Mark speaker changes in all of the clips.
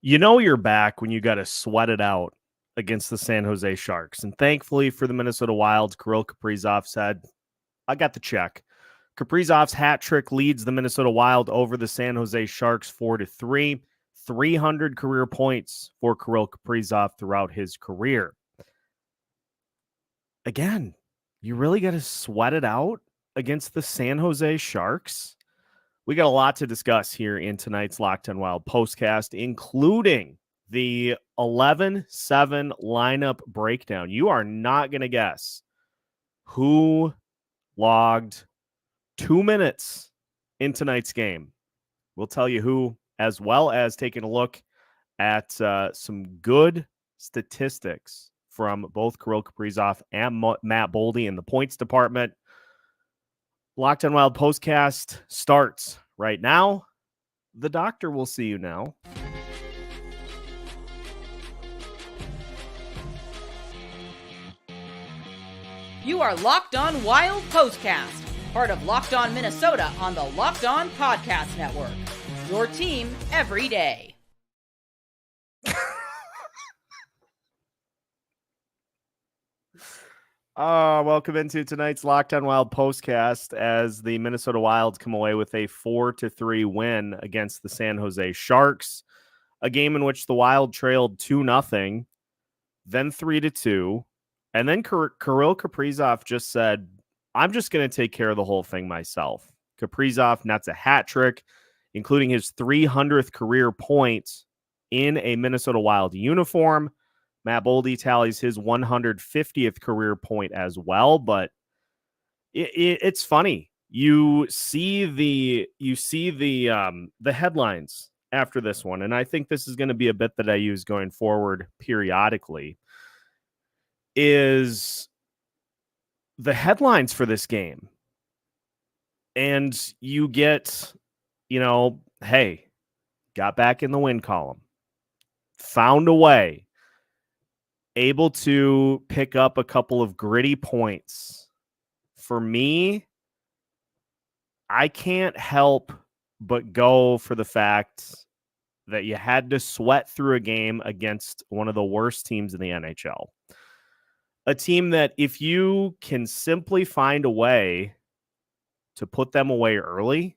Speaker 1: You know you're back when you got to sweat it out against the San Jose Sharks. And thankfully for the Minnesota Wild, Kirill Kaprizov said, I got the check. Kaprizov's hat trick leads the Minnesota Wild over the San Jose Sharks 4-3. 300 career points for Kirill Kaprizov throughout his career. Again, you really got to sweat it out against the San Jose Sharks? We got a lot to discuss here in tonight's Locked On Wild postcast, including the 11-7 lineup breakdown. You are not going to guess who logged 2 minutes in tonight's game. We'll tell you who, as well as taking a look at some good statistics from both Kirill Kaprizov and Matt Boldy in the points department. Locked On Wild postcast starts right now. The doctor will see you now.
Speaker 2: You are Locked On Wild postcast, part of Locked On Minnesota on the Locked On Podcast Network. Your team every day.
Speaker 1: Welcome into tonight's Locked On Wild postcast as the Minnesota Wild come away with a 4-3 win against the San Jose Sharks, a game in which the Wild trailed 2-0, then 3-2, and then Kirill Kaprizov just said, I'm just going to take care of the whole thing myself. Kaprizov nets a hat trick, including his 300th career point in a Minnesota Wild uniform. Matt Boldy tallies his 150th career point as well, but it's funny. You see the headlines after this one, and I think this is going to be a bit that I use going forward periodically. Is the headlines for this game, and you get, hey, got back in the win column, found a way. Able to pick up a couple of gritty points. For me, I can't help but go for the fact that you had to sweat through a game against one of the worst teams in the NHL. A team that if you can simply find a way to put them away early,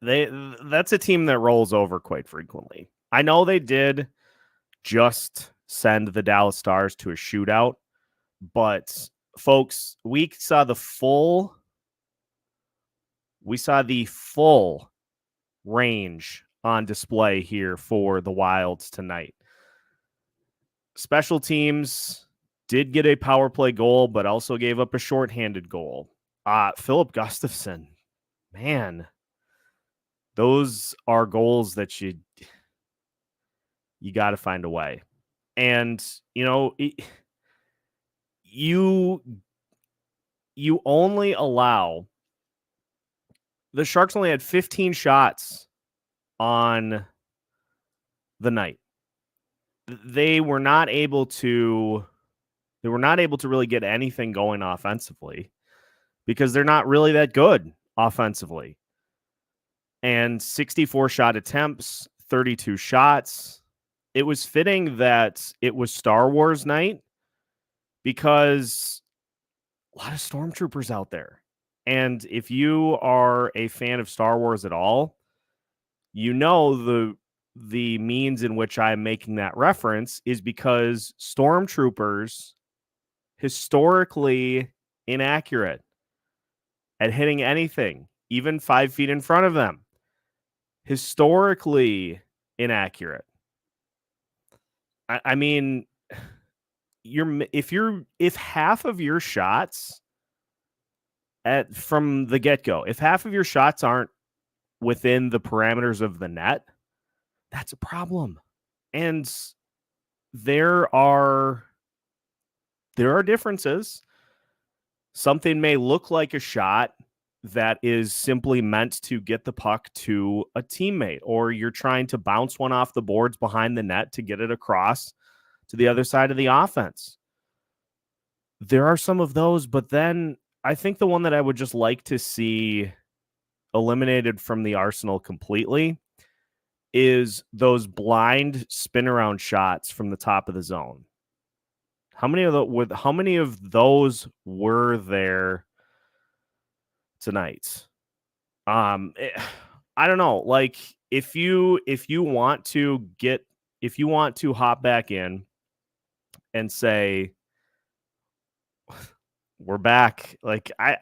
Speaker 1: that's a team that rolls over quite frequently. I know they did just send the Dallas Stars to a shootout, but folks, we saw the full range on display here for the Wilds tonight. Special teams did get a power play goal, but also gave up a shorthanded goal. Filip Gustavsson, man, those are goals that you got to find a way. And, you only allow, the Sharks only had 15 shots on the night. They were not able to really get anything going offensively because they're not really that good offensively. And 64 shot attempts, 32 shots. It was fitting that it was Star Wars night because a lot of stormtroopers out there. And if you are a fan of Star Wars at all, you know the means in which I'm making that reference is because stormtroopers historically inaccurate at hitting anything, even 5 feet in front of them. Historically inaccurate. I mean, if half of your shots from the get-go, if half of your shots aren't within the parameters of the net, that's a problem. And there are differences. Something may look like a shot that is simply meant to get the puck to a teammate, or you're trying to bounce one off the boards behind the net to get it across to the other side of the offense. There are some of those, but then I think the one that I would just like to see eliminated from the arsenal completely is those blind spin around shots from the top of the zone. How many of those were there tonight? I don't know. Like if you want to hop back in and say we're back, like I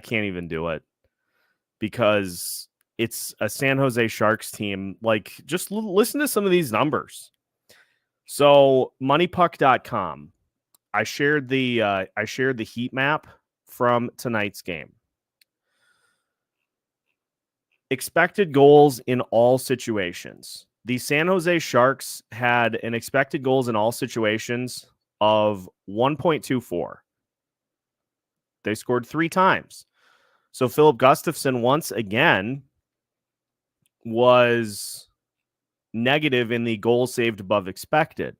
Speaker 1: can't even do it because it's a San Jose Sharks team. Like just listen to some of these numbers. So moneypuck.com, I shared the heat map from tonight's game. Expected goals in all situations. The San Jose Sharks had an expected goals in all situations of 1.24. They scored 3 times. So Filip Gustavsson once again was negative in the goals saved above expected.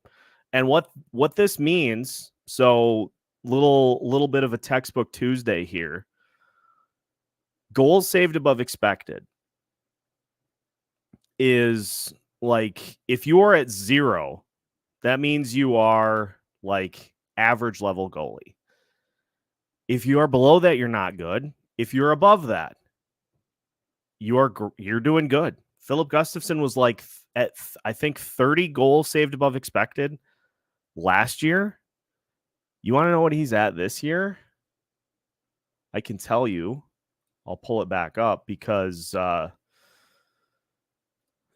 Speaker 1: And what this means, so little bit of a textbook Tuesday here. Goals saved above expected is like if you are at 0, that means you are like average level goalie. If you are below that, you're not good. If you're above that, you're doing good. Filip Gustavsson was like at I think 30 goals saved above expected last year. You want to know what he's at this year? I can tell you. I'll pull it back up because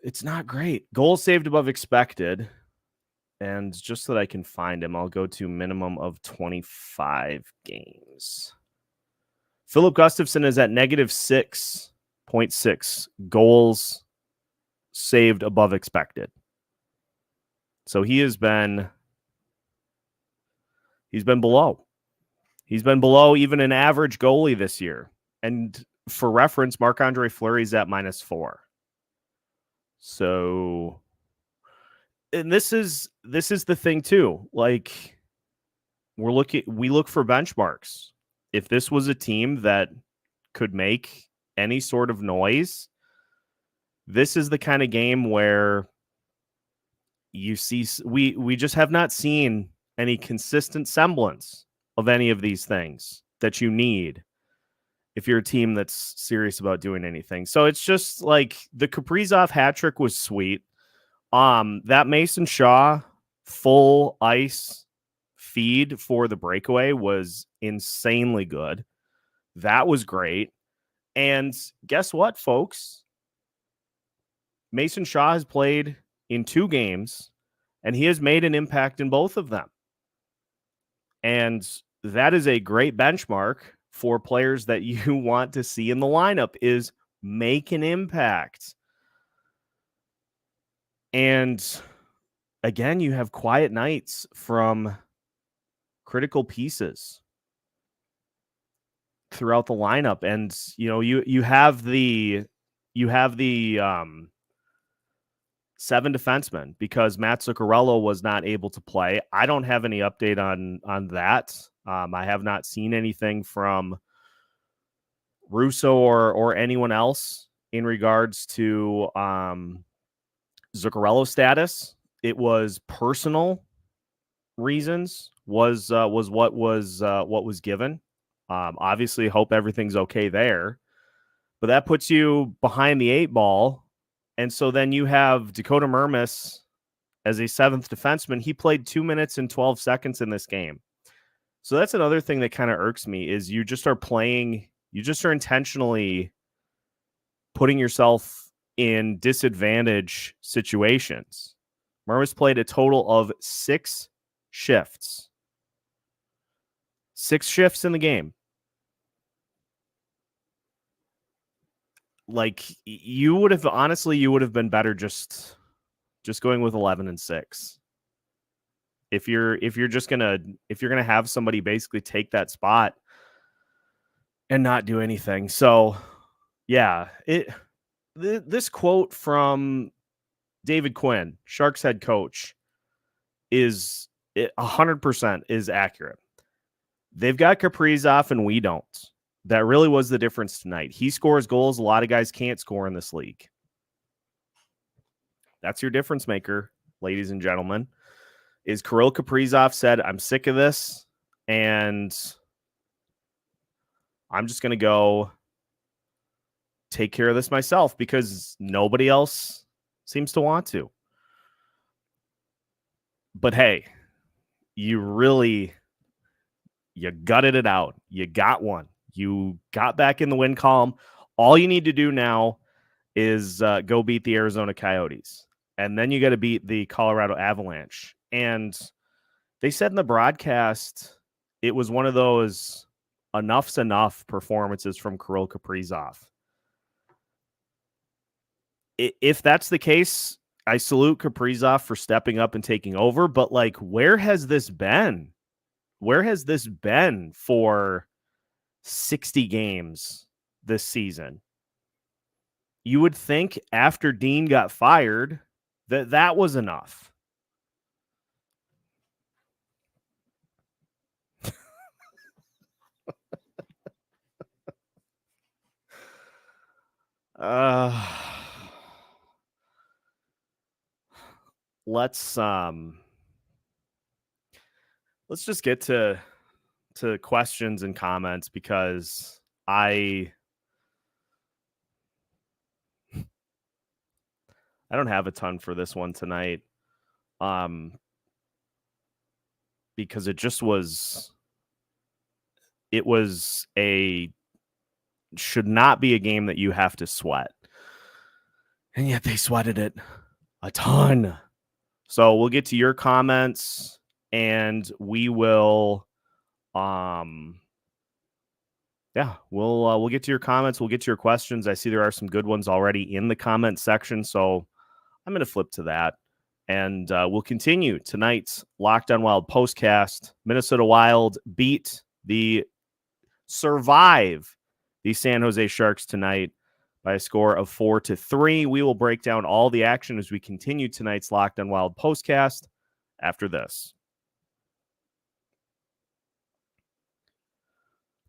Speaker 1: it's not great. Goals saved above expected. And just so that I can find him, I'll go to minimum of 25 games. Filip Gustavsson is at negative 6.6 goals saved above expected. So he's been below. He's been below even an average goalie this year. And for reference, Marc-Andre Fleury's at -4. So, and this is the thing too. Like we look for benchmarks. If this was a team that could make any sort of noise, this is the kind of game where you see we just have not seen any consistent semblance of any of these things that you need if you're a team that's serious about doing anything. So it's just like the Kaprizov hat trick was sweet. That Mason Shaw full ice feed for the breakaway was insanely good. That was great. And guess what, folks? Mason Shaw has played in 2 games, and he has made an impact in both of them. And that is a great benchmark for players that you want to see in the lineup is make an impact. And again, you have quiet nights from critical pieces throughout the lineup. And, you know, you have the 7 defensemen because Matt Zuccarello was not able to play. I don't have any update on that. I have not seen anything from Russo or anyone else in regards to Zuccarello's status. It was personal reasons was what was given. Obviously, hope everything's okay there, but that puts you behind the 8 ball. And so then you have Dakota Mermis as a 7th defenseman. He played 2 minutes and 12 seconds in this game. So that's another thing that kind of irks me is you just are intentionally putting yourself in disadvantage situations. Mermis played a total of 6 shifts. 6 shifts in the game. Like you would have been better just going with 11 and 6. If you're gonna have somebody basically take that spot and not do anything. So yeah, this quote from David Quinn, Sharks head coach, is 100% is accurate. They've got Kaprizov and we don't. That really was the difference tonight. He scores goals. A lot of guys can't score in this league. That's your difference maker, ladies and gentlemen, is Kirill Kaprizov said, I'm sick of this, and I'm just going to go take care of this myself because nobody else seems to want to. But hey, you gutted it out. You got one. You got back in the win column. All you need to do now is go beat the Arizona Coyotes. And then you got to beat the Colorado Avalanche. And they said in the broadcast, it was one of those enough's enough performances from Kirill Kaprizov. If that's the case, I salute Kaprizov for stepping up and taking over. But, like, where has this been? Where has this been for 60 games this season? You would think after Dean got fired that was enough. Let's just get to questions and comments because I don't have a ton for this one tonight. Because it should not be a game that you have to sweat. And yet they sweated it a ton. So we'll get to your comments and we will we'll get to your comments. We'll get to your questions. I see there are some good ones already in the comment section. So I'm going to flip to that. And we'll continue tonight's Locked On Wild postcast. Minnesota Wild survive the San Jose Sharks tonight by a score of 4-3. We will break down all the action as we continue tonight's Locked On Wild postcast after this.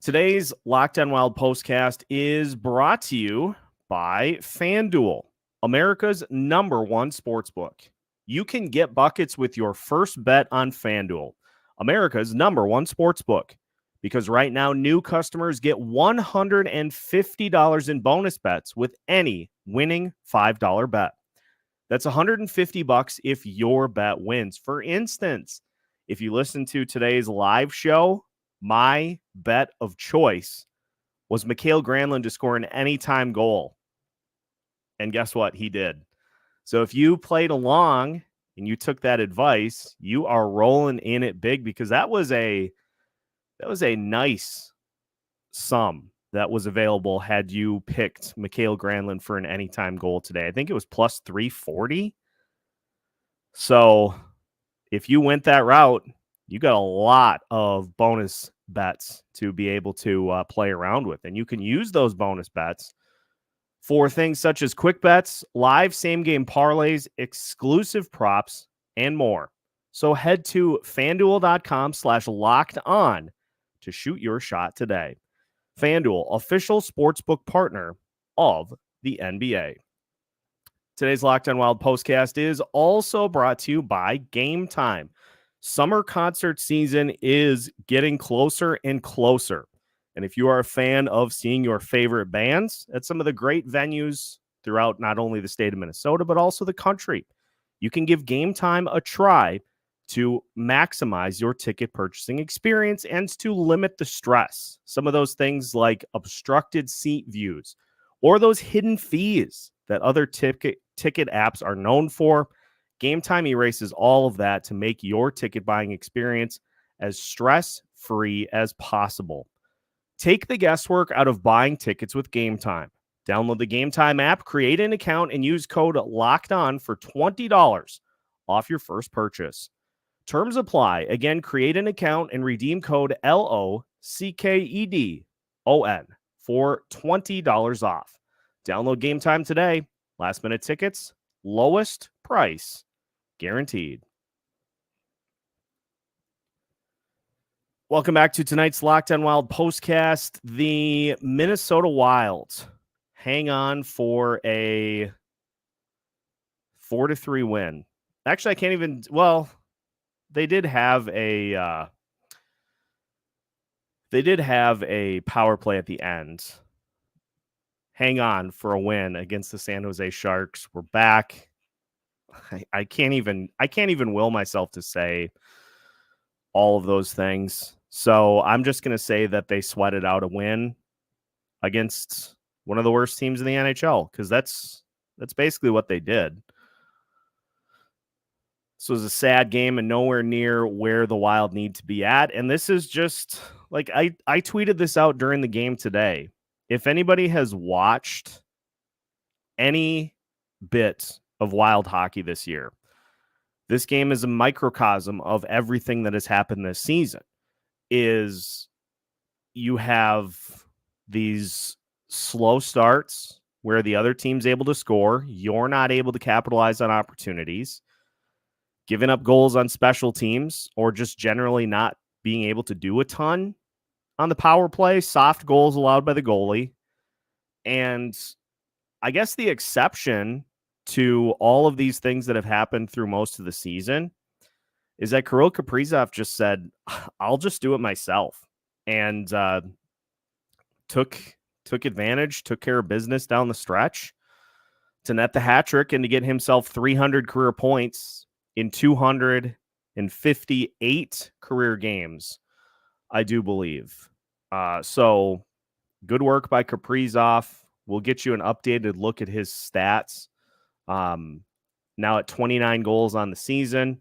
Speaker 1: Today's Locked On Wild postcast is brought to you by FanDuel, America's #1 sportsbook. You can get buckets with your first bet on FanDuel, America's #1 sportsbook. Because right now, new customers get $150 in bonus bets with any winning $5 bet. That's $150 if your bet wins. For instance, if you listen to today's live show, my bet of choice was Mikael Granlund to score an anytime goal. And guess what? He did. So if you played along and you took that advice, you are rolling in it big because that was a nice sum that was available had you picked Mikael Granlund for an anytime goal today. I think it was plus 340. So if you went that route, you got a lot of bonus bets to be able to play around with. And you can use those bonus bets for things such as quick bets, live same-game parlays, exclusive props, and more. So head to FanDuel.com/lockedon to shoot your shot today. FanDuel, official sportsbook partner of the NBA. Today's Locked On Wild postcast is also brought to you by Game Time. Summer concert season is getting closer and closer. And if you are a fan of seeing your favorite bands at some of the great venues throughout not only the state of Minnesota, but also the country, you can give Game Time a try to maximize your ticket purchasing experience and to limit the stress. Some of those things like obstructed seat views or those hidden fees that other ticket apps are known for. Game Time erases all of that to make your ticket buying experience as stress-free as possible. Take the guesswork out of buying tickets with Game Time. Download the Game Time app, create an account, and use code LOCKEDON for $20 off your first purchase. Terms apply. Again, create an account and redeem code LOCKEDON for $20 off. Download Game Time today. Last minute tickets, lowest price guaranteed. Welcome back to tonight's Locked On Wild postcast. The Minnesota Wild hang on for a 4-3 win. Actually, I can't even. Well, they did have a power play at the end. Hang on for a win against the San Jose Sharks. We're back. I can't even will myself to say all of those things. So I'm just going to say that they sweated out a win against one of the worst teams in the NHL, because that's basically what they did. This was a sad game and nowhere near where the Wild need to be at. And this is just like, I tweeted this out during the game today. If anybody has watched any bit of Wild hockey this year, this game is a microcosm of everything that has happened this season. Is you have these slow starts where the other team's able to score, you're not able to capitalize on opportunities, giving up goals on special teams, or just generally not being able to do a ton on the power play, soft goals allowed by the goalie. And I guess the exception to all of these things that have happened through most of the season is that Kirill Kaprizov just said, I'll just do it myself. And took advantage, took care of business down the stretch to net the hat trick and to get himself 300 career points in 258 career games, I do believe. So good work by Kaprizov. We'll get you an updated look at his stats. Now at 29 goals on the season.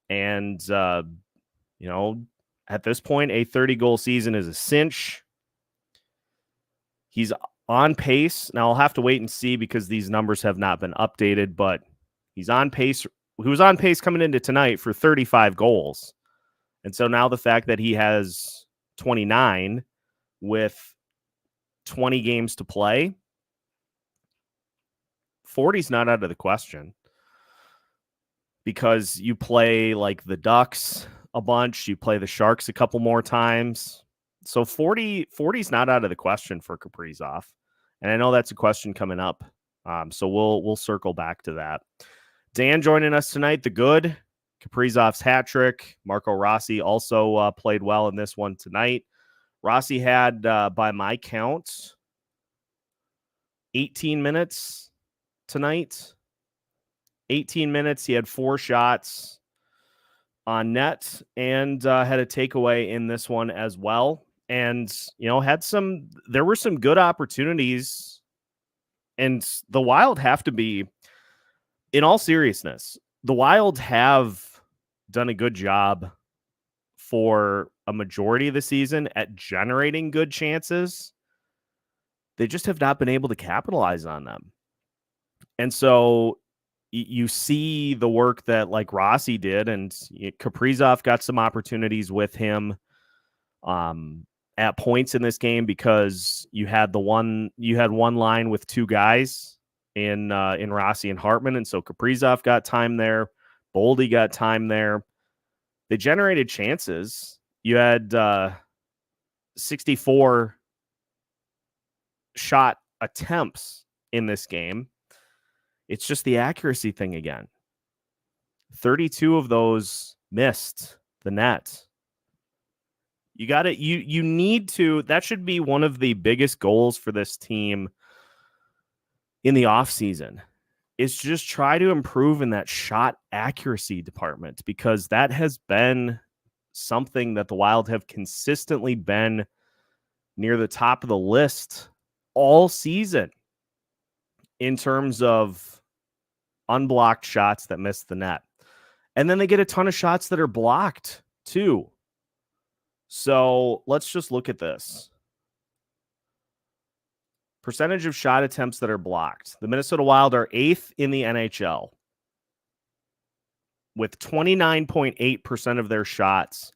Speaker 1: And, at this point, a 30-goal season is a cinch. He's on pace. Now, I'll have to wait and see because these numbers have not been updated, but he's on pace. He was on pace coming into tonight for 35 goals. And so now the fact that he has 29 with 20 games to play, 40's not out of the question, because you play like the Ducks a bunch, you play the Sharks a couple more times. So 40's not out of the question for Kaprizov. And I know that's a question coming up. So we'll circle back to that. Dan joining us tonight, the good. Kaprizov's hat trick. Marco Rossi also played well in this one tonight. Rossi had, by my count, 18 minutes tonight. 18 minutes. He had 4 shots on net and had a takeaway in this one as well. And, there were some good opportunities. And the Wild have to be, in all seriousness, the Wild have done a good job for a majority of the season at generating good chances. They just have not been able to capitalize on them. And so you see the work that like Rossi did, and Kaprizov got some opportunities with him at points in this game, because you had one line with 2 guys in Rossi and Hartman, and so Kaprizov got time there, Boldy got time there. They generated chances. You had 64 shot attempts in this game. It's just the accuracy thing again. 32 of those missed the net. You got it. You need to. That should be one of the biggest goals for this team in the offseason, is just try to improve in that shot accuracy department, because that has been something that the Wild have consistently been near the top of the list all season in terms of unblocked shots that miss the net. And then they get a ton of shots that are blocked too. So let's just look at this. Percentage of shot attempts that are blocked. The Minnesota Wild are 8th in the NHL with 29.8% of their shots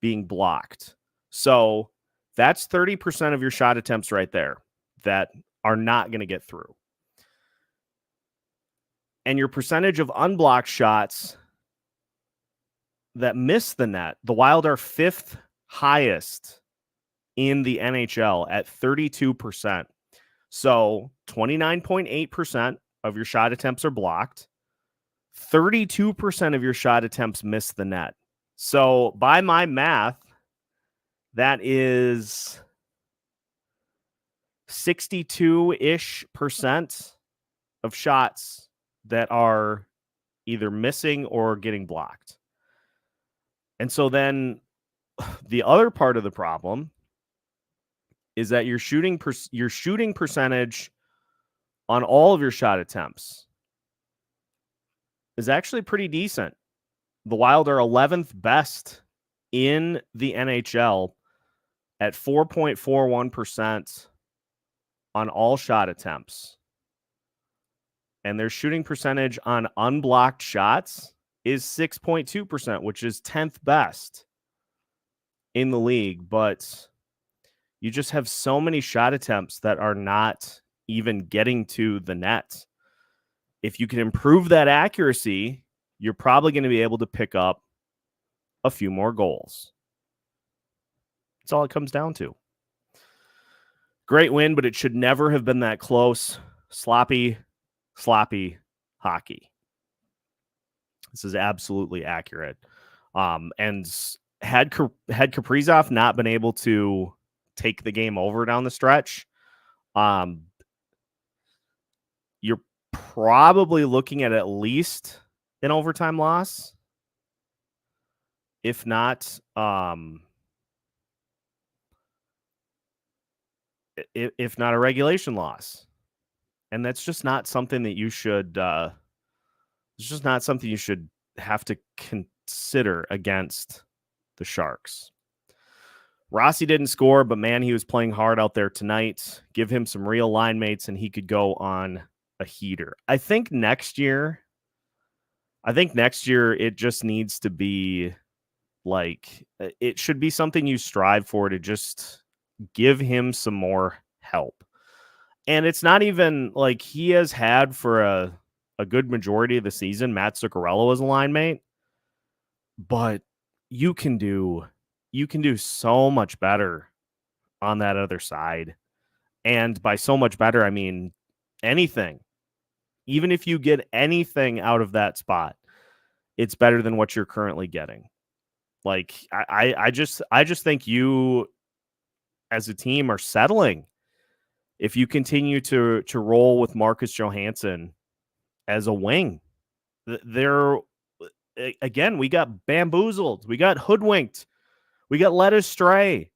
Speaker 1: being blocked. So that's 30% of your shot attempts right there that are not going to get through. And your percentage of unblocked shots that miss the net, the Wild are 5th highest in the NHL at 32%. So 29.8% of your shot attempts are blocked. 32% of your shot attempts miss the net. So by my math, that is 62-ish% of shots that are either missing or getting blocked. And so then the other part of the problem is that your shooting percentage on all of your shot attempts is actually pretty decent. The Wild are 11th best in the NHL at 4.41% on all shot attempts. And their shooting percentage on unblocked shots is 6.2%, which is 10th best in the league. But you just have so many shot attempts that are not even getting to the net. If you can improve that accuracy, you're probably going to be able to pick up a few more goals. That's all it comes down to. Great win, but it should never have been that close. Sloppy hockey. This is absolutely accurate. And had Kaprizov not been able to take the game over down the stretch, you're probably looking at least an overtime loss. If not, if not a regulation loss. And that's just not something that you should it's just not something you should have to consider against the Sharks. Rossi didn't score, but man, he was playing hard out there tonight. Give him some real line mates and he could go on a heater. I think next year it just needs to be like, it should be something you strive for, to just give him some more help. And it's not even like he has had for a good majority of the season Matt Zuccarello as a line mate, but you can do so much better on that other side. And by so much better, I mean anything. Even if you get anything out of that spot, it's better than what you're currently getting. Like I just think you as a team are settling if you continue to roll with Marcus Johansson as a wing. There again, we got bamboozled, we got hoodwinked, we got led astray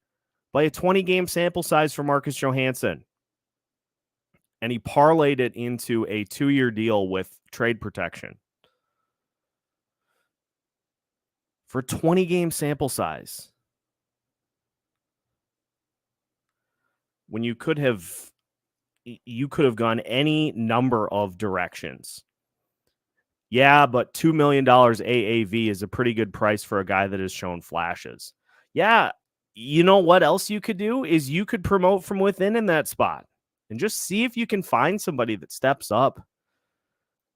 Speaker 1: by a 20-game sample size for Marcus Johansson. And he parlayed it into a 2-year deal with trade protection. For 20-game sample size. When you could have gone any number of directions. Yeah, but $2 million AAV is a pretty good price for a guy that has shown flashes. Yeah, you know what else you could do is you could promote from within in that spot and just see if you can find somebody that steps up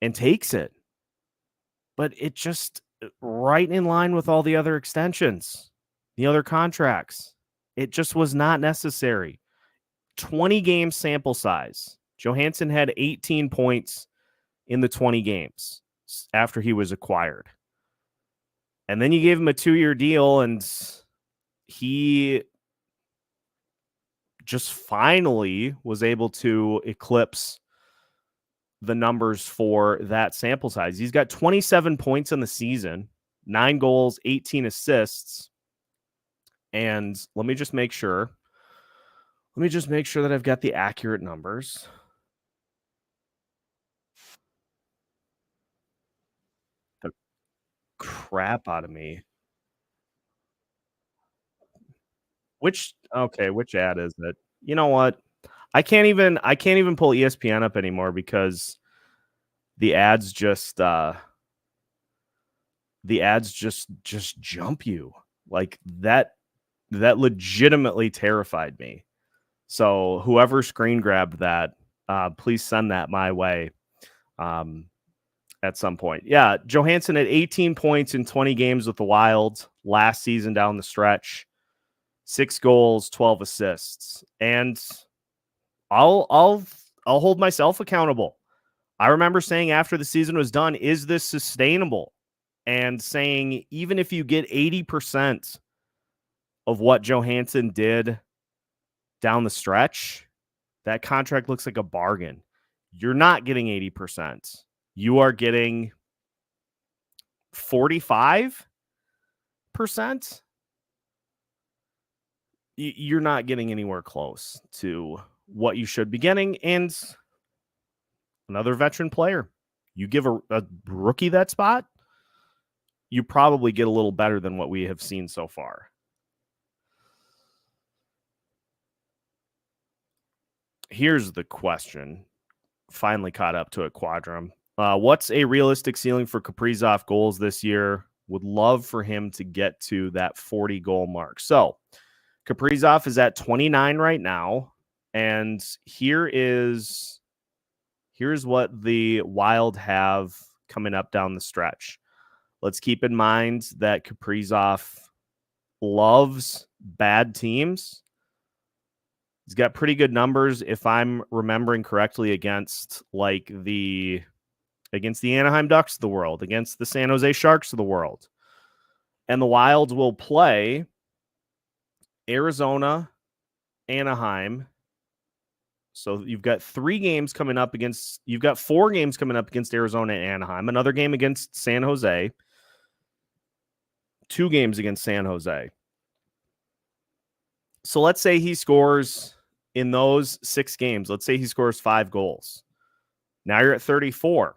Speaker 1: and takes it. But it just right in line with all the other extensions, the other contracts. It just was not necessary. 20-game sample size. Johansson had 18 points in the 20 games after he was acquired. And then you gave him a 2-year deal, and he just finally was able to eclipse the numbers for that sample size. He's got 27 points in the season, 9 goals, 18 assists. And let me just make sure that I've got the accurate numbers. The crap out of me. Which ad is it? You know what? I can't even pull ESPN up anymore because the ads just jump you. Like that legitimately terrified me. So whoever screen grabbed that, please send that my way at some point. Yeah, Johansson had 18 points in 20 games with the Wild last season down the stretch. 6 goals, 12 assists. And I'll hold myself accountable. I remember saying after the season was done, is this sustainable? And saying, even if you get 80% of what Johansson did down the stretch, that contract looks like a bargain. You're not getting 80%. You are getting 45%. You're not getting anywhere close to what you should be getting. And another veteran player, you give a rookie that spot, you probably get a little better than what we have seen so far. Here's the question. Finally caught up to it, Quadrum. What's a realistic ceiling for Kaprizov goals this year? Would love for him to get to that 40 goal mark. So Kaprizov is at 29 right now. And here's what the Wild have coming up down the stretch. Let's keep in mind that Kaprizov loves bad teams. He's got pretty good numbers, if I'm remembering correctly, against the Anaheim Ducks of the world, against the San Jose Sharks of the world. And the Wild will play Arizona, Anaheim. So you've got 4 games coming up against Arizona and Anaheim, another game against San Jose, 2 games against San Jose. So let's say he scores in those 6 games. Let's say he scores 5 goals. Now you're at 34.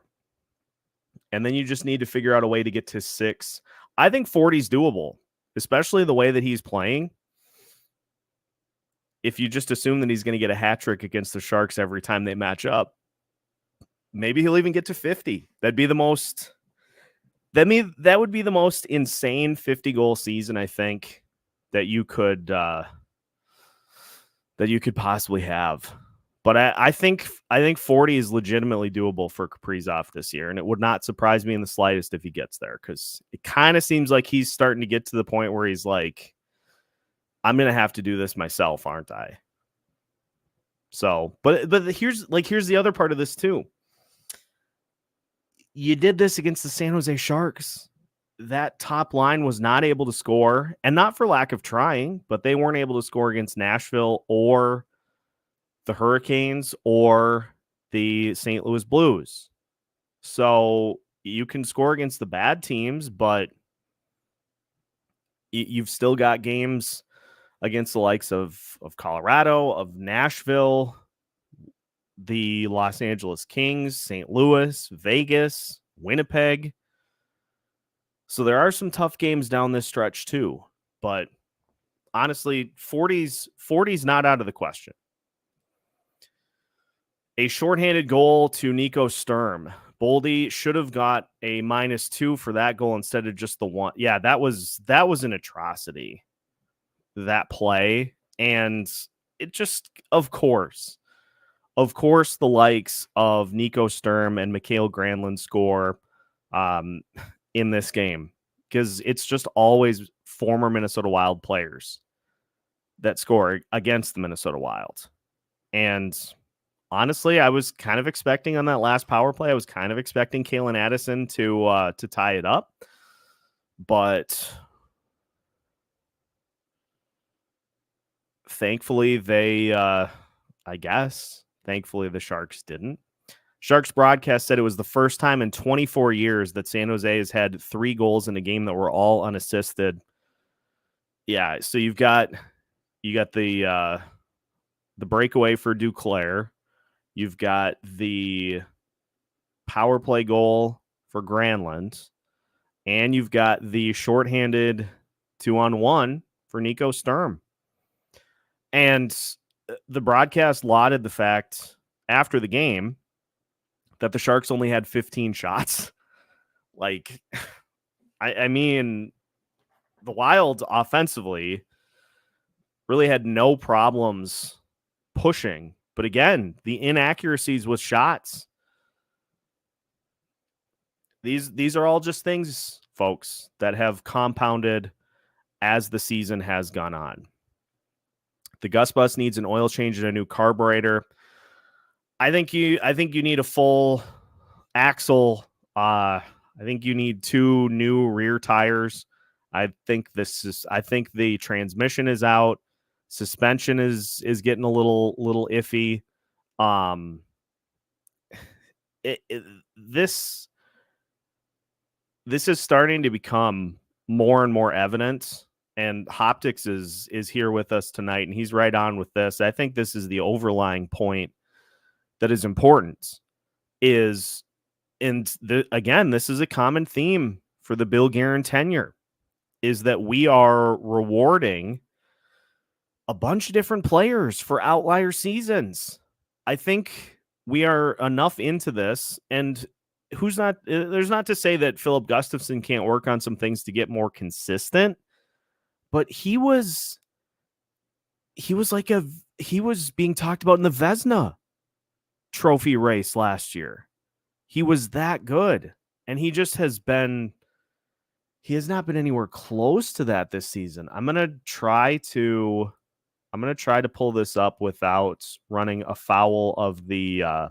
Speaker 1: And then you just need to figure out a way to get to 6. I think 40 is doable, especially the way that he's playing. If you just assume that he's going to get a hat trick against the Sharks every time they match up, maybe he'll even get to 50. That would be the most insane 50-goal season, I think, that you could possibly have. But I think 40 is legitimately doable for Kaprizov this year, and it would not surprise me in the slightest if he gets there, because it kind of seems like he's starting to get to the point where he's like, I'm going to have to do this myself, aren't I? So, but here's the other part of this too. You did this against the San Jose Sharks. That top line was not able to score, and not for lack of trying, but they weren't able to score against Nashville or the Hurricanes or the St. Louis Blues. So you can score against the bad teams, but you've still got games against the likes of Colorado, of Nashville, the Los Angeles Kings, St. Louis, Vegas, Winnipeg. So there are some tough games down this stretch too. But honestly, 40's not out of the question. A shorthanded goal to Nico Sturm. Boldy should have got a -2 for that goal instead of just the 1. Yeah, that was an atrocity, that play. And it just, of course, the likes of Nico Sturm and Mikael Granlund score in this game, because it's just always former Minnesota Wild players that score against the Minnesota Wild. And honestly, I was kind of expecting on that last power play, I was kind of expecting Kalen Addison to tie it up. But thankfully, the Sharks didn't. Sharks broadcast said it was the first time in 24 years that San Jose has had 3 goals in a game that were all unassisted. Yeah, so you got the breakaway for Duclair. You've got the power play goal for Granlund, and you've got the shorthanded 2-on-1 for Nico Sturm. And the broadcast lauded the fact after the game that the Sharks only had 15 shots. Like, I mean, the Wild offensively really had no problems pushing. But again, the inaccuracies with shots. These are all just things, folks, that have compounded as the season has gone on. The Gus Bus needs an oil change and a new carburetor. I think you need a full Axle, I think you need 2 new rear tires. I think the transmission is out. Suspension is getting a little iffy. This is starting to become more and more evident, and Hoptics is here with us tonight, and he's right on with this. I think this is the overlying point that is important is, and again, this is a common theme for the Bill Guerin tenure, is that we are rewarding a bunch of different players for outlier seasons. I think we are enough into this, and there's not to say that Filip Gustavsson can't work on some things to get more consistent, but he was being talked about in the Vezina trophy race last year. He was that good, and he has not been anywhere close to that this season. I'm going to try to pull this up without running afoul of the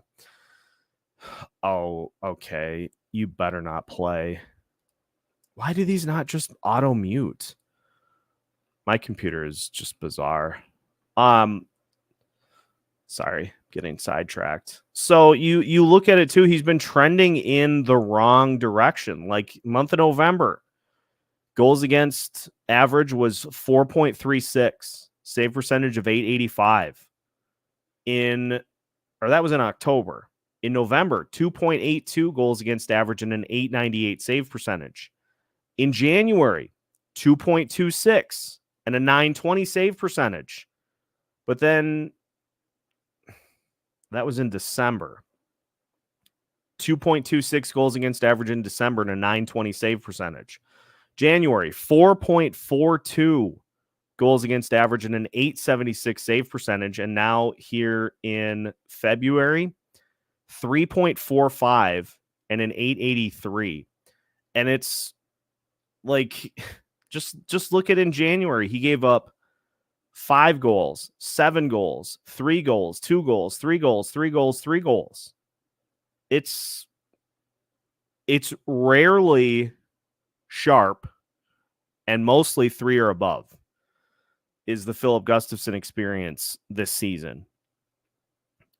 Speaker 1: oh, okay. You better not play. Why do these not just auto mute? My computer is just bizarre. Sorry, getting sidetracked. So you look at it too, he's been trending in the wrong direction. Like month of November, goals against average was 4.36, save percentage of 885. That was in October. In November, 2.82 goals against average and an 898 save percentage. In January, 2.26 and a 920 save percentage. But then that was in December. 2.26 goals against average in December and a 920 save percentage. January, 4.42 goals against average and an 876 save percentage. And now here in February, 3.45 and an 883. And it's like, just look at in January, he gave up 5 goals, 7 goals, 3 goals, 2 goals, 3 goals, 3 goals, 3 goals. It's rarely sharp, and mostly 3 or above is the Filip Gustavsson experience this season.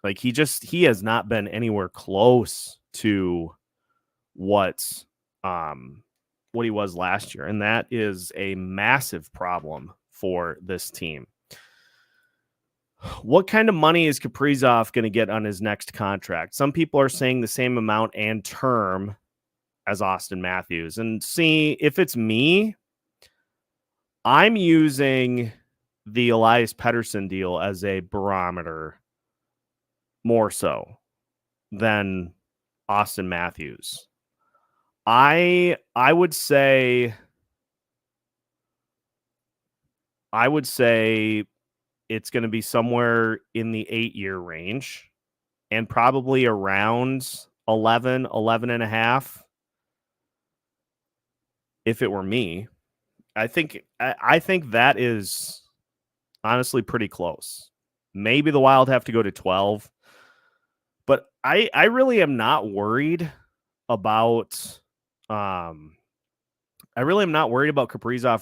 Speaker 1: Like he has not been anywhere close to what he was last year, and that is a massive problem for this team. What kind of money is Kaprizov going to get on his next contract? Some people are saying the same amount and term as Austin Matthews. And see, if it's me, I'm using the Elias Pettersson deal as a barometer more so than Austin Matthews. I would say it's going to be somewhere in the 8-year range and probably around 11 and a half. If it were me, I think that is honestly pretty close. Maybe the Wild have to go to 12, but I really am not worried about Kaprizov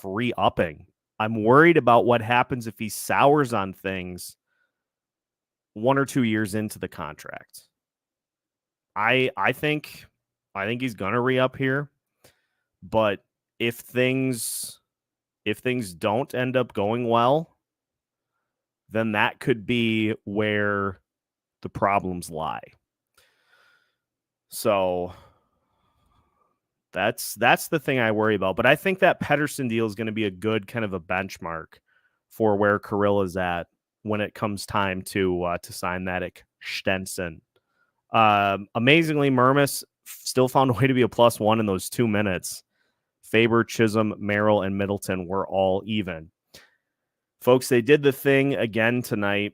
Speaker 1: re-upping. I'm worried about what happens if he sours on things 1 or 2 years into the contract. I think he's gonna re-up here, but if things don't end up going well, then that could be where the problems lie. So that's the thing I worry about. But I think that Pettersson deal is going to be a good kind of a benchmark for where Kirill is at when it comes time to sign that extension. Amazingly, Mermis still found a way to be a +1 in those 2 minutes. Faber, Chisholm, Merrill, and Middleton were all even. Folks, they did the thing again tonight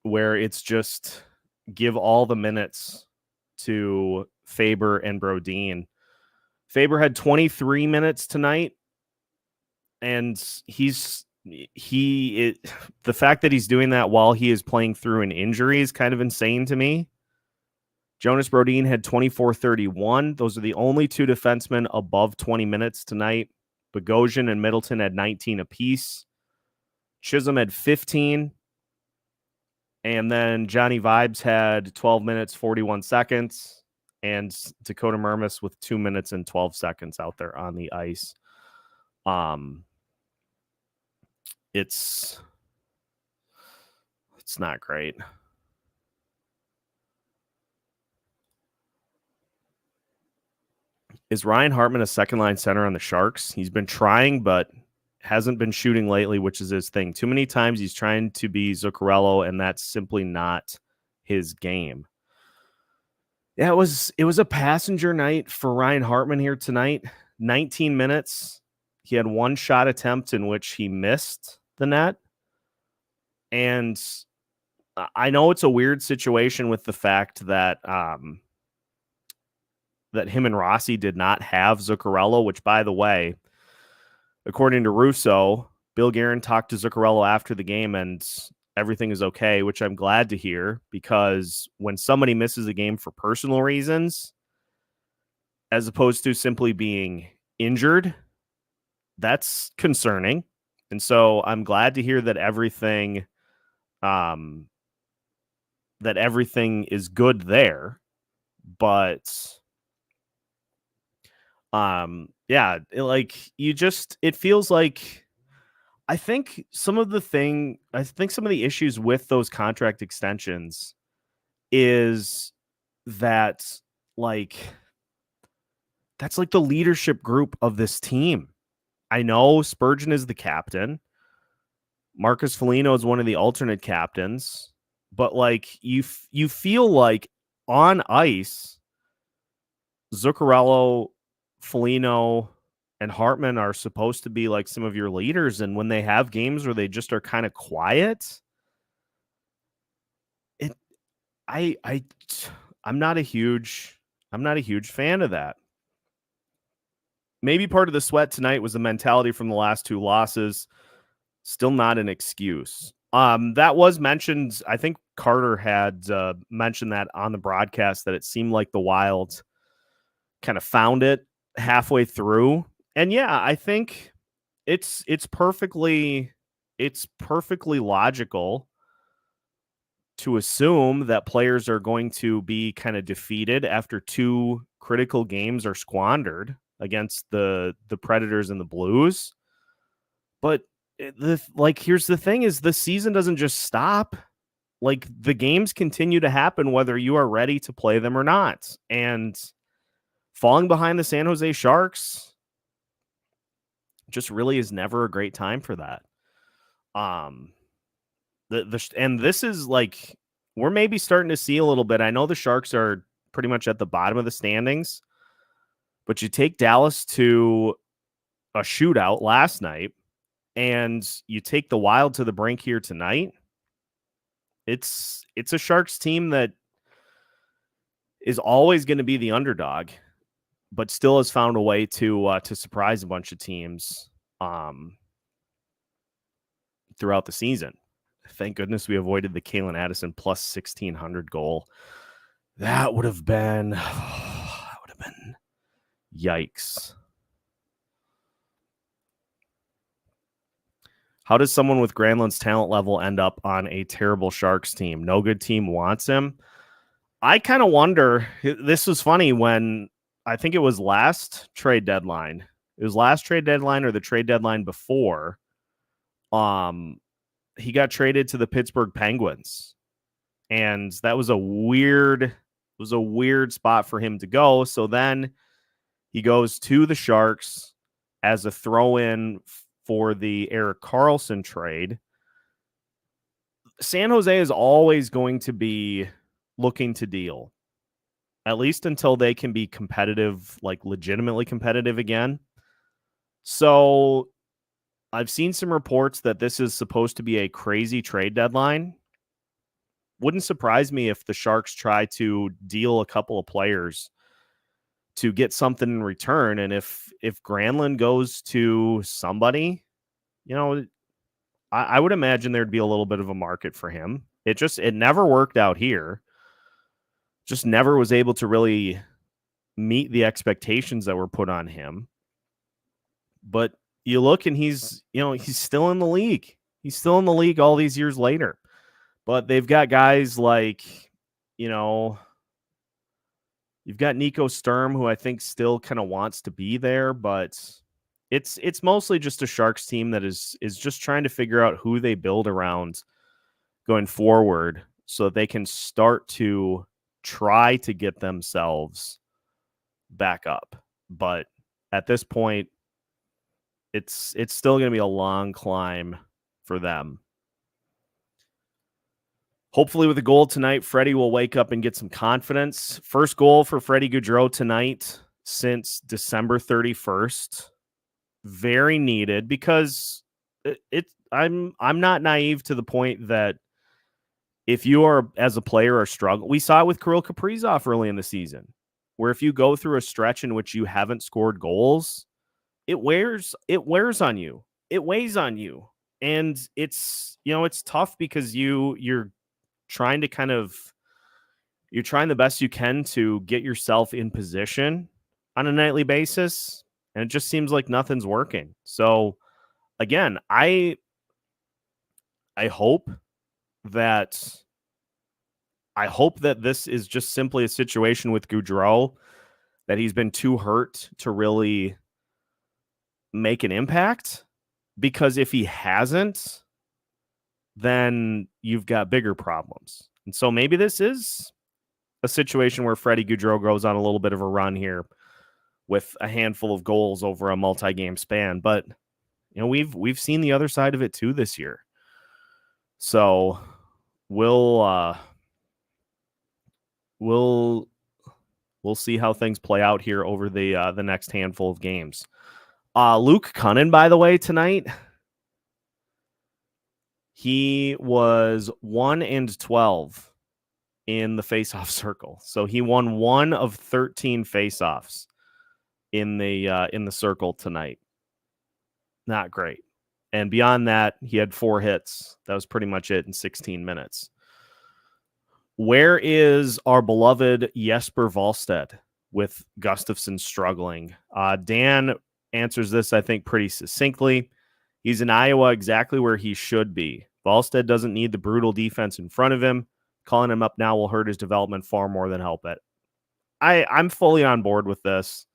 Speaker 1: where it's just give all the minutes to Faber and Brodin. Faber had 23 minutes tonight, and the fact that he's doing that while he is playing through an injury is kind of insane to me. Jonas Brodin had 24-31. Those are the only two defensemen above 20 minutes tonight. Bogosian and Middleton had 19 apiece. Chisholm had 15. And then Johnny Vibes had 12 minutes, 41 seconds. And Dakota Mermis with 2 minutes and 12 seconds out there on the ice. It's not great. Is Ryan Hartman a second-line center on the Sharks? He's been trying, but hasn't been shooting lately, which is his thing. Too many times he's trying to be Zuccarello, and that's simply not his game. Yeah, it was a passenger night for Ryan Hartman here tonight. 19 minutes. He had one shot attempt in which he missed the net. And I know it's a weird situation with the fact that that him and Rossi did not have Zuccarello, which, by the way, according to Russo, Bill Guerin talked to Zuccarello after the game and everything is okay, which I'm glad to hear, because when somebody misses a game for personal reasons, as opposed to simply being injured, that's concerning. And so I'm glad to hear that everything is good there. But yeah, it feels like I think some of the issues with those contract extensions is that that's like the leadership group of this team. I know Spurgeon is the captain. Marcus Foligno is one of the alternate captains, but you feel like on ice, Zuccarello, Foligno, and Hartman are supposed to be like some of your leaders, and when they have games where they just are kind of quiet, I'm not a huge fan of that. Maybe part of the sweat tonight was the mentality from the last two losses. Still not an excuse. That was mentioned. I think Carter had mentioned that on the broadcast, that it seemed like the Wild kind of found it halfway through. And yeah, I think it's perfectly logical to assume that players are going to be kind of defeated after two critical games are squandered against the Predators and the Blues. But here's the thing: is the season doesn't just stop. Like, the games continue to happen whether you are ready to play them or not. And falling behind the San Jose Sharks just really is never a great time for that. And this is we're maybe starting to see a little bit. I know the Sharks are pretty much at the bottom of the standings, but you take Dallas to a shootout last night, and you take the Wild to the brink here tonight. It's a Sharks team that is always going to be the underdog, but still has found a way to surprise a bunch of teams throughout the season. Thank goodness we avoided the Kalen Addison plus 1,600 goal. That would have been yikes. How does someone with Granlund's talent level end up on a terrible Sharks team? No good team wants him. I kind of wonder. This was funny when I think it was last trade deadline. It was last trade deadline or the trade deadline before. He got traded to the Pittsburgh Penguins, and that was a weird spot for him to go. So then he goes to the Sharks as a throw-in for the Erik Karlsson trade. San Jose is always going to be looking to deal, at least until they can be competitive, legitimately competitive again. So I've seen some reports that this is supposed to be a crazy trade deadline. Wouldn't surprise me if the Sharks try to deal a couple of players to get something in return. And if Granlund goes to somebody, I would imagine there'd be a little bit of a market for him. It never worked out here. just never was able to really meet the expectations that were put on him. But you look and he's still in the league. He's still in the league all these years later. But they've got guys like, you've got Nico Sturm, who I think still kind of wants to be there, but it's mostly just a Sharks team that is just trying to figure out who they build around going forward so that they can start to try to get themselves back up. But at this point, it's still going to be a long climb for them. Hopefully with a goal tonight, Freddy will wake up and get some confidence. First goal for Freddy Gaudreau tonight since December 31st. Very needed, because I'm not naive to the point that if you are, as a player, are struggling. We saw it with Kirill Kaprizov early in the season, where if you go through a stretch in which you haven't scored goals, it wears on you. It weighs on you. And it's tough because you're trying to you're trying the best you can to get yourself in position on a nightly basis, and it just seems like nothing's working. So again, I hope that this is just simply a situation with Gaudreau, that he's been too hurt to really make an impact, because if he hasn't, then you've got bigger problems. And so maybe this is a situation where Freddy Gaudreau goes on a little bit of a run here with a handful of goals over a multi-game span. But we've seen the other side of it too this year. So we'll see how things play out here over the next handful of games. Luke Cunnin, by the way, tonight, he was 1-12 in the faceoff circle. So he won 1 of 13 faceoffs in the circle tonight. Not great. And beyond that, he had 4 hits. That was pretty much it in 16 minutes. Where is our beloved Jesper Wallstedt with Gustavsson struggling? Dan answers this, I think, pretty succinctly. He's in Iowa exactly where he should be. Wallstedt doesn't need the brutal defense in front of him. Calling him up now will hurt his development far more than help it. I'm fully on board with this.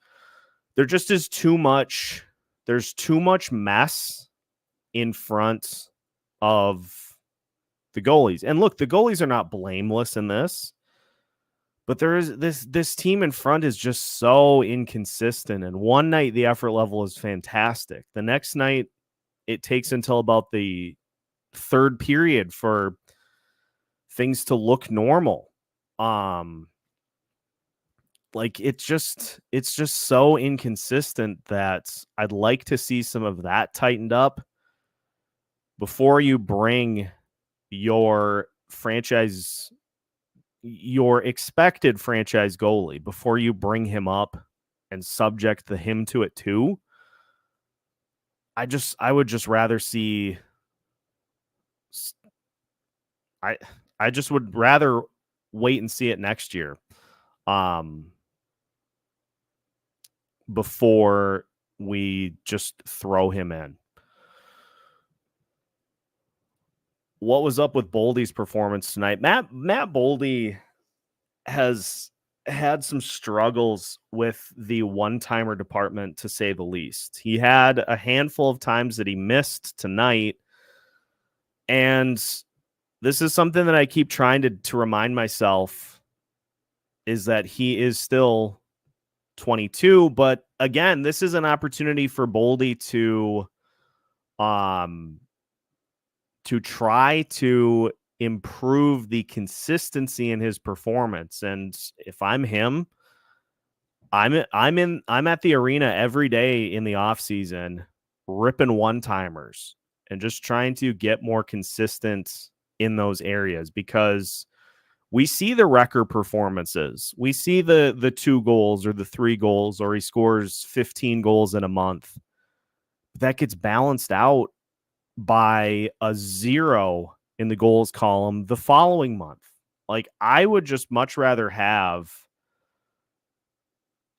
Speaker 1: There just is too much. There's too much mess in front of the goalies. And look, the goalies are not blameless in this, but there is this team in front is just so inconsistent. And one night the effort level is fantastic. The next night it takes until about the third period for things to look normal. Like it's just so inconsistent that I'd like to see some of that tightened up before you bring your expected franchise goalie, before you bring him up and subject him to it too. I would just rather see. I just would rather wait and see it next year, before we just throw him in. What was up with Boldy's performance tonight? Matt Boldy has had some struggles with the one-timer department, to say the least. He had a handful of times that he missed tonight, and this is something that I keep trying to remind myself, is that he is still 22. But again, this is an opportunity for Boldy to try to improve the consistency in his performance. And if I'm him, I'm at the arena every day in the off season, ripping one-timers and just trying to get more consistent in those areas, because we see the record performances. We see the 2 goals or the 3 goals, or he scores 15 goals in a month. That gets balanced out by a 0 in the goals column the following month. Like, I would just much rather have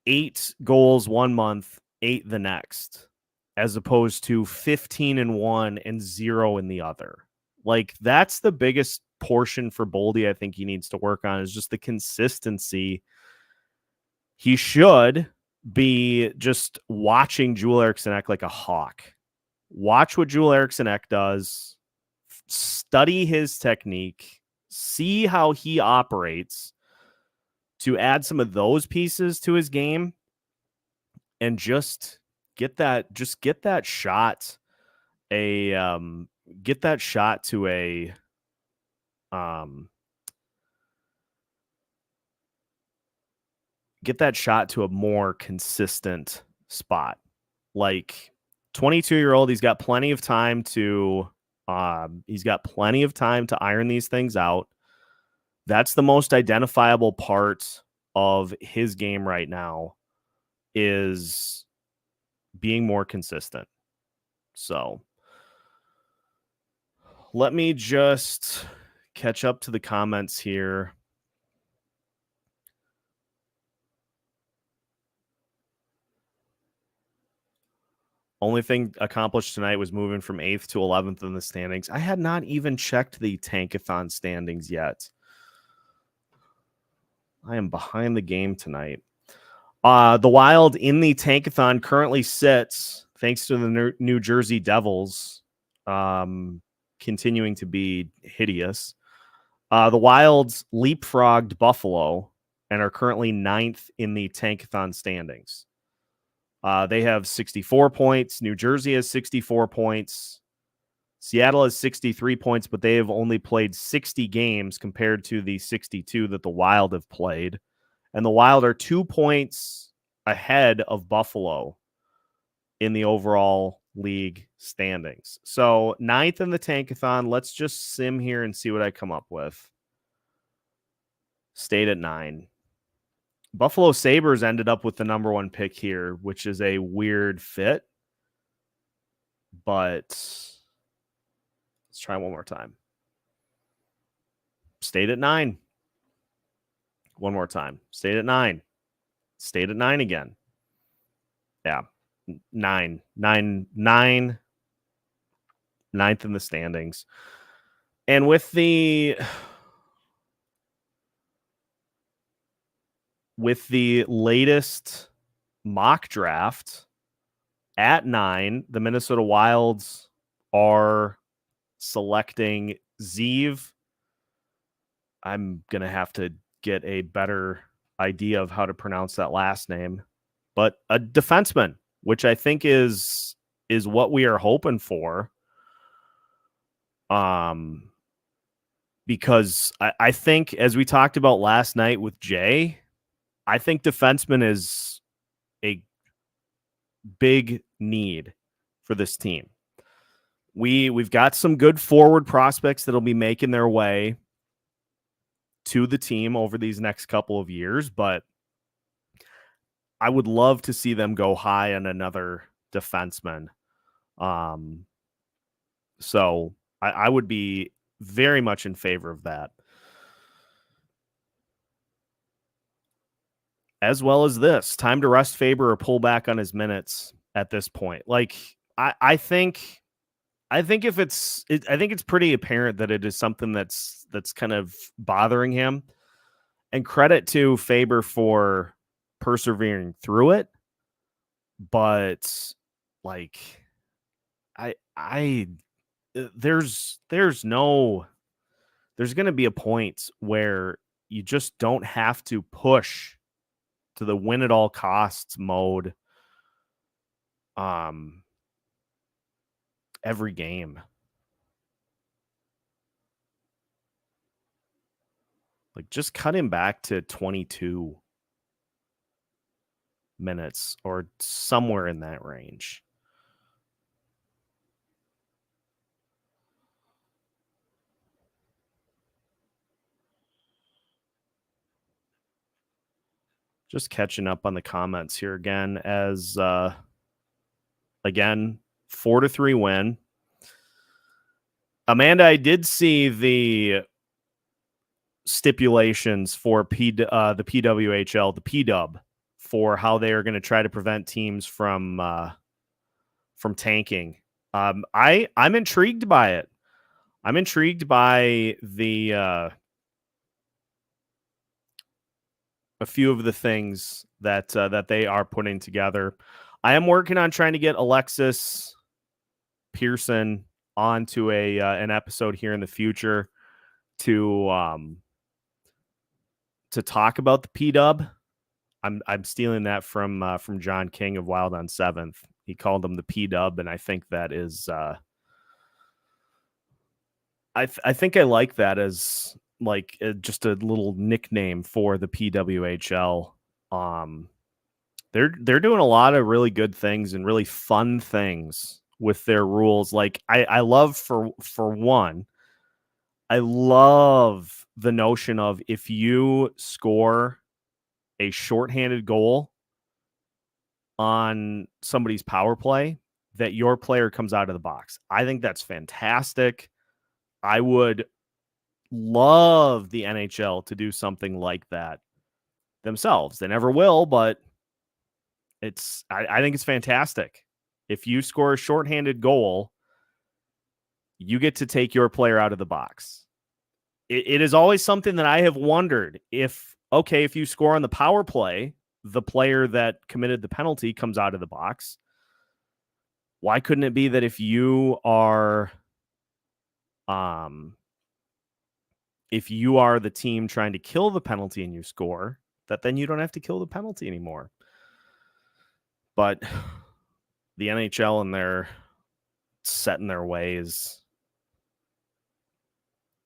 Speaker 1: 8 goals one month, 8 the next, as opposed to 15 in one and 0 in the other. Like, that's the biggest portion for Boldy I think he needs to work on, is just the consistency. He should be just watching Joel Eriksson act like a hawk. Watch what Joel Eriksson does, study his technique, see how he operates to add some of those pieces to his game, and just get that shot get that shot to a get that shot to a more consistent spot. Like, 22-year-old, he's got plenty of time to iron these things out. That's the most identifiable part of his game right now, is being more consistent. So let me just catch up to the comments here. Only thing accomplished tonight was moving from 8th to 11th in the standings. I had not even checked the Tankathon standings yet. I am behind the game tonight. The Wild in the Tankathon currently sits, thanks to the New Jersey Devils continuing to be hideous. The Wild's leapfrogged Buffalo and are currently 9th in the Tankathon standings. They have 64 points. New Jersey has 64 points. Seattle has 63 points, but they have only played 60 games compared to the 62 that the Wild have played. And the Wild are 2 points ahead of Buffalo in the overall league standings. So 9th in the Tankathon. Let's just sim here and see what I come up with. Stayed at 9. Buffalo Sabres ended up with the number 1 pick here, which is a weird fit. But let's try one more time. Stayed at 9. One more time. Stayed at 9. Stayed at 9 again. Yeah. 9. 9th in the standings. And with the latest mock draft at 9, the Minnesota Wilds are selecting Zeev. I'm going to have to get a better idea of how to pronounce that last name, but a defenseman, which I think is what we are hoping for. Because I think, as we talked about last night with Jay, I think defenseman is a big need for this team. We've got some good forward prospects that'll be making their way to the team over these next couple of years, but I would love to see them go high on another defenseman. So I would be very much in favor of that. As well as this, time to rest Faber or pull back on his minutes at this point. Like, I think it's pretty apparent that it is something that's kind of bothering him. And credit to Faber for persevering through it. But like, there's going to be a point where you just don't have to push to the win at all costs mode every game. Like, just cut him back to 22 minutes or somewhere in that range. Just catching up on the comments here again, as again, 4-3 win. Amanda, I did see stipulations for the PWHL, the PDub, for how they are going to try to prevent teams from tanking. I'm intrigued by it. I'm intrigued by a few of the things that they are putting together. I am working on trying to get Alexis Pearson onto an episode here in the future to talk about the P-Dub. I'm stealing that from John King of Wild on 7th. He called them the P-Dub, and I think that is I think I like that as like just a little nickname for the PWHL. They're doing a lot of really good things and really fun things with their rules. Like I love for one, I love the notion of if you score a shorthanded goal on somebody's power play, that your player comes out of the box. I think that's fantastic. I would love the NHL to do something like that themselves. They never will, but I think it's fantastic. If you score a shorthanded goal, you get to take your player out of the box. It is always something that I have wondered if you score on the power play, the player that committed the penalty comes out of the box. Why couldn't it be that if you are the team trying to kill the penalty and you score, that then you don't have to kill the penalty anymore? But the NHL and their set in their ways,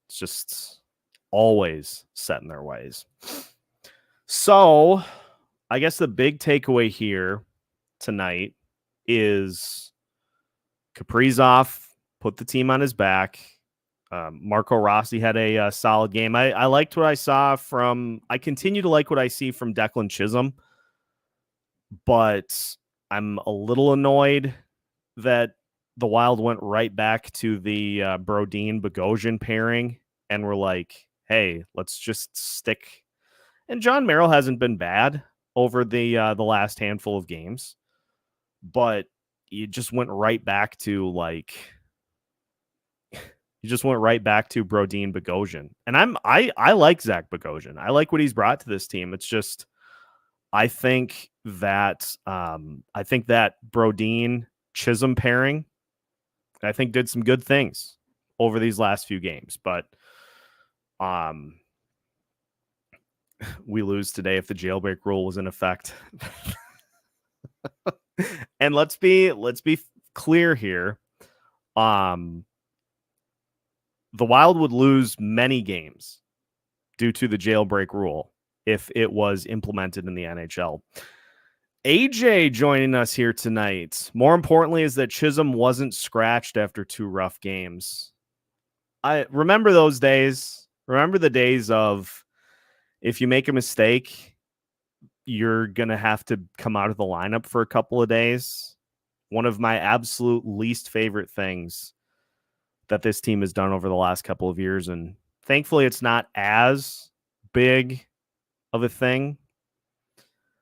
Speaker 1: it's just always set in their ways. So I guess the big takeaway here tonight is Kaprizov put the team on his back. Marco Rossi had a solid game. I liked what I saw I continue to like what I see from Declan Chisholm, but I'm a little annoyed that the Wild went right back to the Brodin-Bogosian pairing and were like, hey, let's just stick. And John Merrill hasn't been bad over the last handful of games, but you just went right back to Brodin-Bogosian. And I like Zach Bogosian. I like what he's brought to this team. It's just I think that Brodin Chisholm pairing, I think, did some good things over these last few games, but we lose today if the jailbreak rule was in effect. And let's be clear here. The Wild would lose many games due to the jailbreak rule if it was implemented in the NHL. AJ joining us here tonight. More importantly is that Chisholm wasn't scratched after 2 rough games. I remember those days. Remember the days of if you make a mistake, you're going to have to come out of the lineup for a couple of days. One of my absolute least favorite things that this team has done over the last couple of years. And thankfully it's not as big of a thing.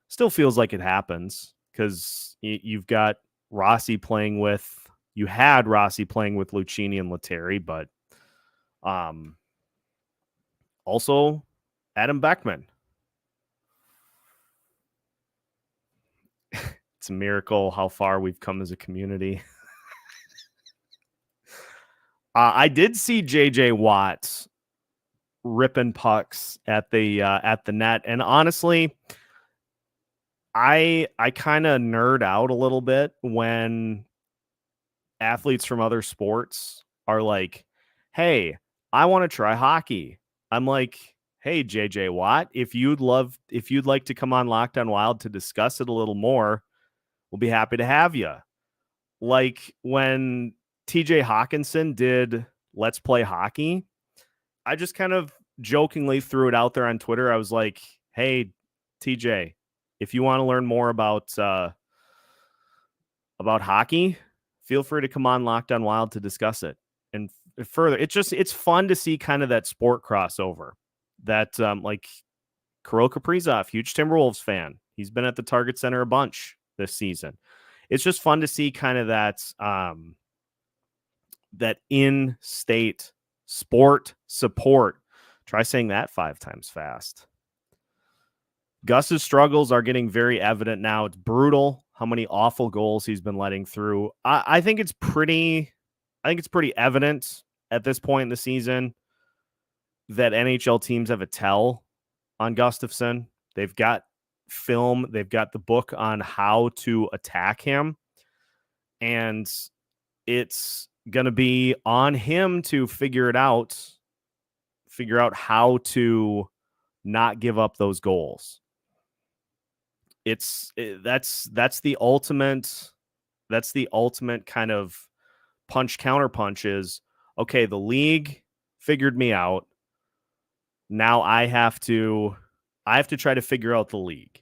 Speaker 1: Still feels like it happens because you've got Rossi playing with, you had Rossi playing with Lucchini and Lettieri, but also Adam Beckman. It's a miracle how far we've come as a community. I did see JJ Watt ripping pucks at the net, and honestly, I kind of nerd out a little bit when athletes from other sports are like, "Hey, I want to try hockey." I'm like, "Hey, JJ Watt, if you'd like to come on Locked On Wild to discuss it a little more, we'll be happy to have you." Like when TJ Hawkinson did Let's Play Hockey, I just kind of jokingly threw it out there on Twitter. I was like, "Hey, TJ, if you want to learn more about hockey, feel free to come on Locked On Wild to discuss it." And further, it's fun to see kind of that sport crossover that like Kirill Kaprizov, huge Timberwolves fan. He's been at the Target Center a bunch this season. It's just fun to see kind of that that in-state sport support. Try saying that 5 times fast. Gus's struggles are getting very evident now. It's brutal how many awful goals he's been letting through. I think it's pretty evident at this point in the season that NHL teams have a tell on Gustavsson. They've got film, they've got the book on how to attack him, and it's going to be on him to figure out how to not give up those goals. That's the ultimate kind of punch counterpunch is, okay, the league figured me out. Now I have to try to figure out the league.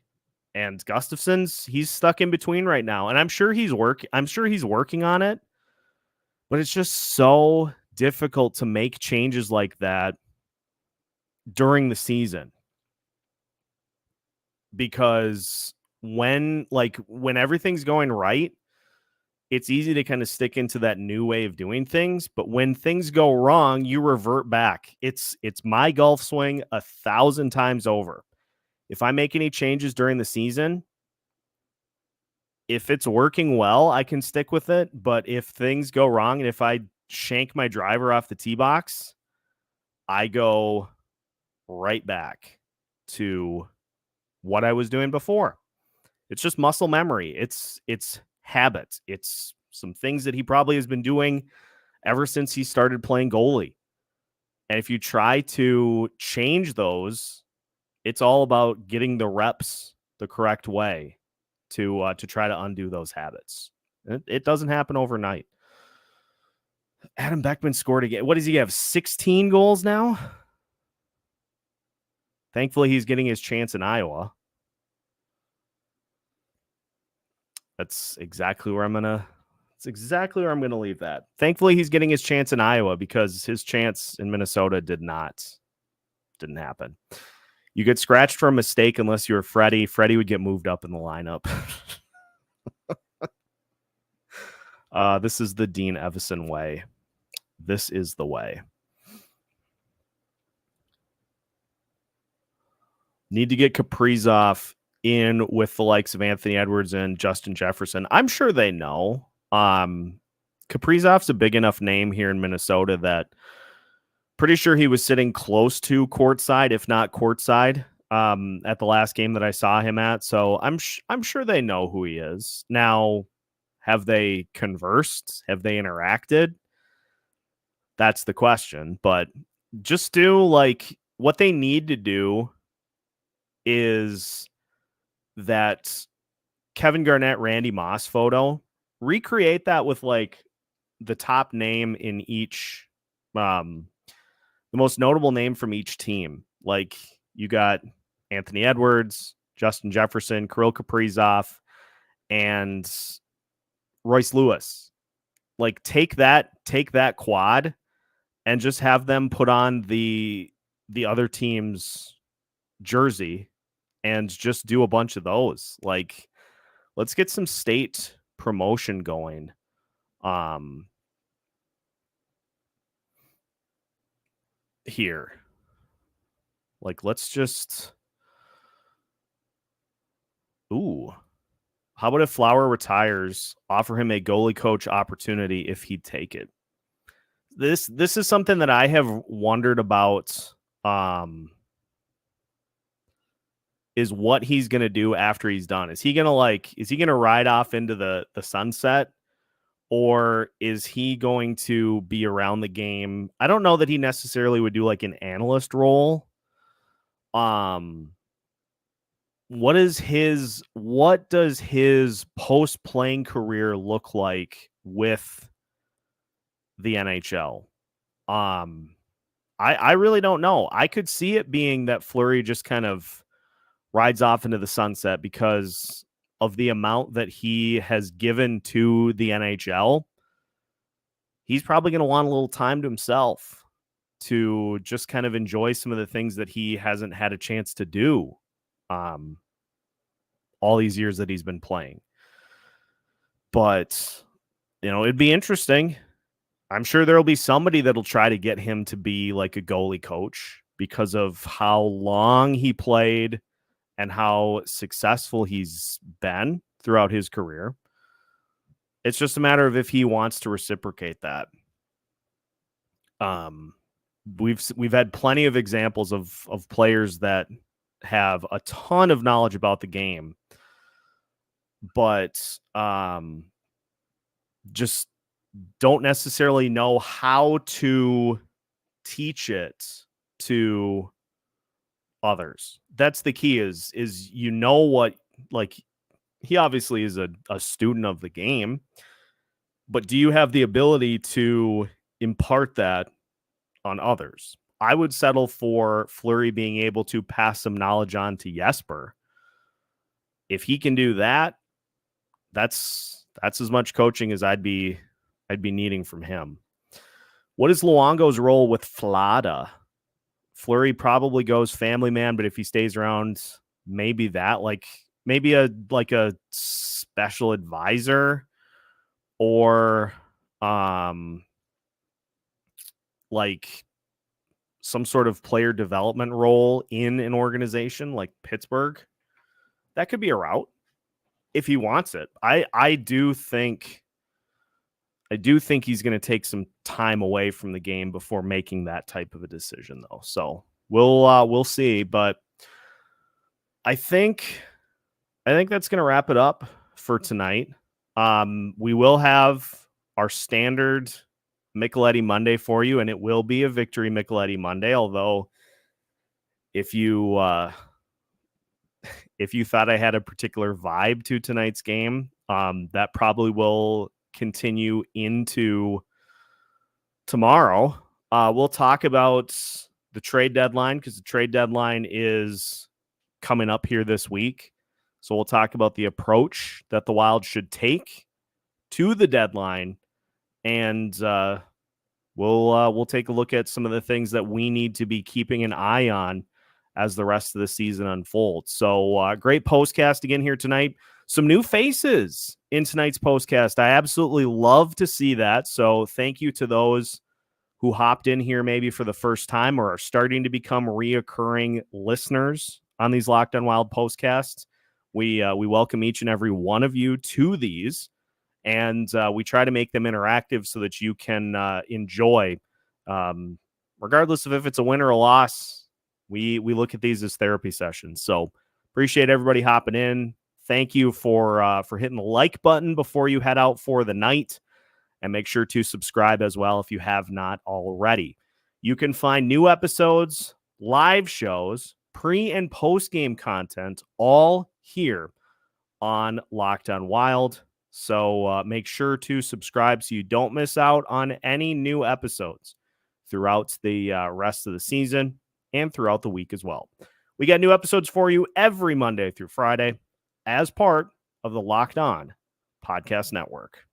Speaker 1: And Gustafsson's, he's stuck in between right now. And I'm sure he's working on it. But it's just so difficult to make changes like that during the season. Because when everything's going right, it's easy to kind of stick into that new way of doing things. But when things go wrong, you revert back. It's my golf swing 1,000 times over. If I make any changes during the season, if it's working well, I can stick with it. But if things go wrong and if I shank my driver off the tee box, I go right back to what I was doing before. It's just muscle memory. It's habit. It's some things that he probably has been doing ever since he started playing goalie. And if you try to change those, it's all about getting the reps the correct way to try to undo those habits. It doesn't happen overnight. Adam Beckman scored again. What does he have? 16 goals now? Thankfully, he's getting his chance in Iowa. That's exactly where I'm gonna leave that. Thankfully, he's getting his chance in Iowa because his chance in Minnesota didn't happen. You get scratched for a mistake unless you're Freddy. Freddy would get moved up in the lineup. This is the Dean Evison way. This is the way. Need to get Kaprizov in with the likes of Anthony Edwards and Justin Jefferson. I'm sure they know. Kaprizov's a big enough name here in Minnesota that pretty sure he was sitting close to courtside, if not courtside, at the last game that I saw him at. So I'm sure they know who he is. Now, have they conversed? Have they interacted? That's the question. But just do like what they need to do is that Kevin Garnett, Randy Moss photo, recreate that with like the top name in each, the most notable name from each team. Like you got Anthony Edwards, Justin Jefferson, Kirill Kaprizov, and Royce Lewis. Like take that quad and just have them put on the other team's jersey and just do a bunch of those. Like, let's get some state promotion going. Here. Like, let's just... Ooh. How about if Flower retires, offer him a goalie coach opportunity if he'd take it? This is something that I have wondered about, is what he's going to do after he's done. Is he going to ride off into the sunset, or is he going to be around the game? I don't know that he necessarily would do like an analyst role. What does his post-playing career look like with the NHL? I really don't know. I could see it being that Fleury just kind of rides off into the sunset because of the amount that he has given to the NHL. He's probably going to want a little time to himself to just kind of enjoy some of the things that he hasn't had a chance to do all these years that he's been playing. But, it'd be interesting. I'm sure there'll be somebody that'll try to get him to be like a goalie coach because of how long he played and how successful he's been throughout his career. It's just a matter of if he wants to reciprocate that. We've had plenty of examples of players that have a ton of knowledge about the game, but just don't necessarily know how to teach it to others. That's the key is what, like, he obviously is a student of the game, but do you have the ability to impart that on others? I would settle for Fleury being able to pass some knowledge on to Jesper. If he can do that, that's as much coaching as I'd be needing from him. What is Luongo's role with Flada? Fleury probably goes family man, but if he stays around, maybe maybe a special advisor or like some sort of player development role in an organization like Pittsburgh. That could be a route if he wants it. I do think he's going to take some time away from the game before making that type of a decision, though. So we'll see. But I think that's going to wrap it up for tonight. We will have our standard Micheletti Monday for you, and it will be a victory Micheletti Monday. Although, if you thought I had a particular vibe to tonight's game, that probably will continue into tomorrow. We'll talk about the trade deadline because the trade deadline is coming up here this week. So we'll talk about the approach that the Wild should take to the deadline, and we'll take a look at some of the things that we need to be keeping an eye on as the rest of the season unfolds. So great postcast again here tonight. Some new faces in tonight's postcast. I absolutely love to see that. So thank you to those who hopped in here maybe for the first time or are starting to become reoccurring listeners on these Locked On Wild postcasts. We welcome each and every one of you to these, and we try to make them interactive so that you can enjoy, regardless of if it's a win or a loss. We look at these as therapy sessions. So appreciate everybody hopping in. Thank you for hitting the like button before you head out for the night, and make sure to subscribe as well if you have not already. You can find new episodes, live shows, pre and post game content all here on Locked On Wild. So make sure to subscribe so you don't miss out on any new episodes throughout the rest of the season and throughout the week as well. We got new episodes for you every Monday through Friday as part of the Locked On Podcast Network.